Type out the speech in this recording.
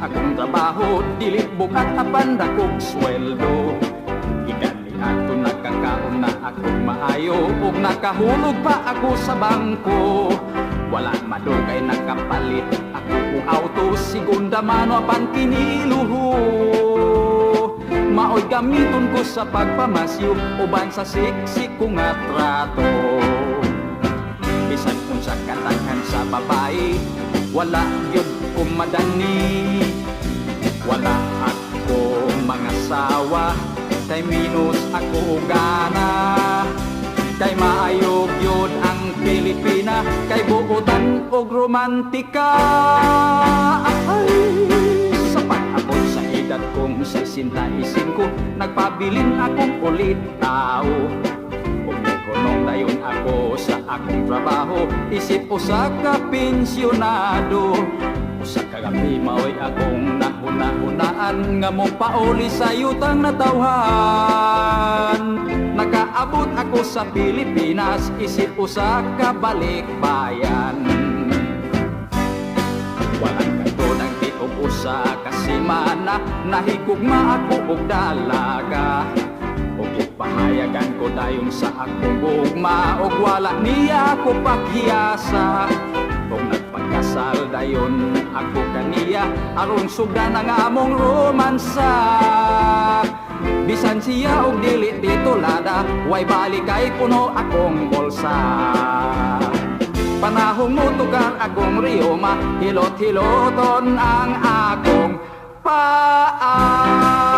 akong trabaho, dili bukat apan dakog sweldo. Igani ato nakakaon na akong maayo, ug nakahulog pa ako sa bangko. Wala madugay nakapalit ako kung auto, segunda mano apan kiniluho. Maoy gamiton ko sa pagpamasyo, uban sa siksik ko nga trato. Bisan kung sa katakan sa babae, wala yun ko madani. Wala ako mga sawa, kay minus ako gana. Kay maayog yun ang Pilipina, kay buotan og romantika. Ay, sapat ako sa edad kong 65, nagpabilin akong ulit tao. Kung nagkunong dayon ako sa akong trabaho, isip usa ka pensyonado. Usa ka gabi maoy akong nahuna-hunaan, nga mong pauli sa yutang natawhan. Nakaabot ako sa Pilipinas, isip usa ka balikbayan. Walang kanto ng titog usa ka semana, nahigugma ako og dalaga. Og ipahayagan ko dayon sa akong gugma, og wala niya ako paghiyasa. Kung nagpagkasal dayon ako kaniya, aron sugdan ang among romansa. Bisan siya og dili titulada, way balik kay puno akong bulsa. Panahong mo tukar akong riyoma, hilot-hiloton ang akong paa.